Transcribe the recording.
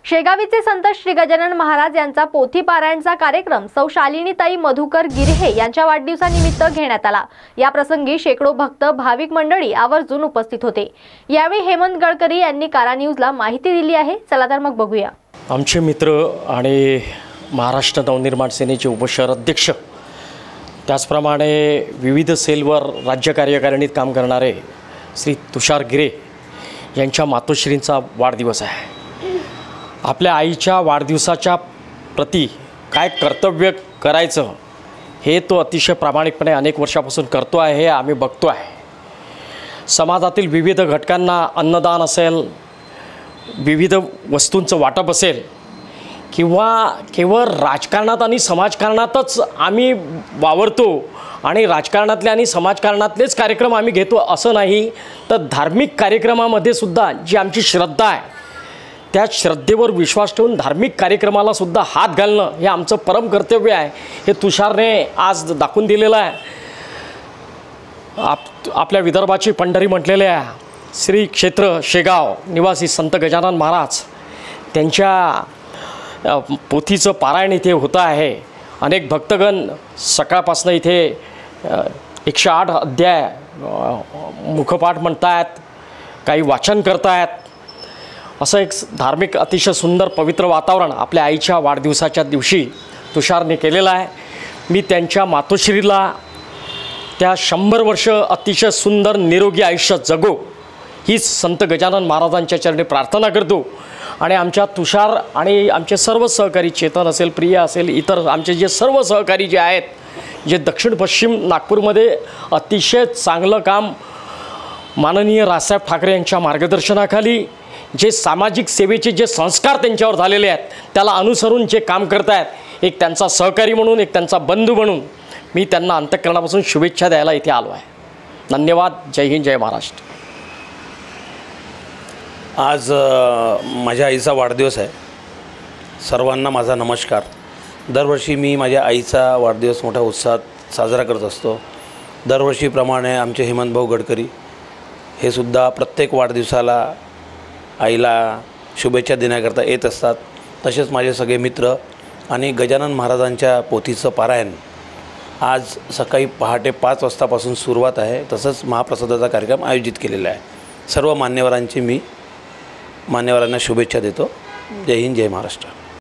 शेगावीचे संत श्री गजानन महाराज यांचा पोथी पारायणचा कार्यक्रम सौ शालिनीताई मधुकर गिरहे यांच्या वाढदिवसानिमित्त घेण्यात आला। या प्रसंगी शेकडो भक्त भाविक मंडळी आवर्जून उपस्थित होते। यावेळी हेमंत गडकरी यांनी कारा न्यूजला माहिती दिली आहे। चला तर मग बघूया। आमचे मित्र आणि महाराष्ट्र नवनिर्माण सेनेचे उपशहर अध्यक्ष, त्याचप्रमाणे विविध सेलवर राज्य कार्यकारिणीत काम करणारे श्री तुषार गिरे यांच्या मातोश्रींचा वाढदिवस आहे। आपल्या आईच्या वाढदिवसाच्या प्रती काय कर्तव्य करायचं हे तो अतिशय प्रामाणिकपणे अनेक वर्षापासून करतो आहे, हे आम्ही बघतो आहे। समाजातील विविध घटकांना अन्नदान असेल, विविध वस्तूंचं वाटप असेल किंवा केवळ राजकारणात आणि समाजकारणातच आम्ही वावरतो आणि राजकारणातले आणि समाजकारणातलेच कार्यक्रम आम्ही घेतो असं नाही, तर धार्मिक कार्यक्रमामध्ये सुद्धा जी आमची श्रद्धा आहे त्या श्रद्धेवर विश्वास ठेवून धार्मिक कार्यक्रमाला सुद्धा हात घालणं हे आमचं परम कर्तव्य आहे। हे तुषारने आज दाखवून दिलेलं आहे। आपल्या विदर्भाची पंढरी म्हटलेले आहे श्री क्षेत्र शेगाव निवासी संत गजानन महाराज त्यांच्या पोथीचं पारायण इथे होतं आहे। अनेक भक्तगण सकाळपासून इथे 108 अध्याय मुखपाठ म्हणतात, काही वाचन करतायत। असं एक धार्मिक अतिशय सुंदर पवित्र वातावरण आपल्या आईच्या वाढदिवसाच्या दिवशी तुषारने केलेलं आहे। मी त्यांच्या मातोश्रीला त्या 100 वर्ष अतिशय सुंदर निरोगी आयुष्य जगो हीच संत गजानन महाराजांच्या चरणी प्रार्थना करतो। आणि आमच्या तुषार आणि आमचे सर्व सहकारी, चेतन असेल, प्रिया असेल, इतर आमचे जे सर्व सहकारी जे आहेत, जे दक्षिण पश्चिम नागपूरमध्ये अतिशय चांगलं काम माननीय राजसाहेब ठाकरे यांच्या मार्गदर्शनाखाली जे सामाजिक सेवेचे जे संस्कार त्यांच्यावर झालेले आहेत त्याला अनुसरून जे काम करत आहेत, एक त्यांचा सहकारी म्हणून, एक त्यांचा बंधू म्हणून मी त्यांना अंतःकरणापासून शुभेच्छा द्यायला इथे आलो आहे। धन्यवाद। जय हिंद, जय महाराष्ट्र। आज माझ्या आईचा वाढदिवस आहे। सर्वांना माझा नमस्कार। दरवर्षी मी माझ्या आईचा वाढदिवस मोठ्या उत्साहात साजरा करत असतो। दरवर्षीप्रमाणे आमचे हेमंत भाऊ गडकरी हे सुद्धा प्रत्येक वाढदिवसाला आईला शुभेच्छा देण्याकरता येत असतात। तसेच माझे सगळे मित्र आणि गजानन महाराजांच्या पोथीचं पारायण आज सकाळी पहाटे 5 वाजतापासून सुरुवात आहे। तसंच महाप्रसादाचा कार्यक्रम आयोजित केलेला आहे। सर्व मान्यवरांना शुभेच्छा देतो। जय हिंद, जय महाराष्ट्र।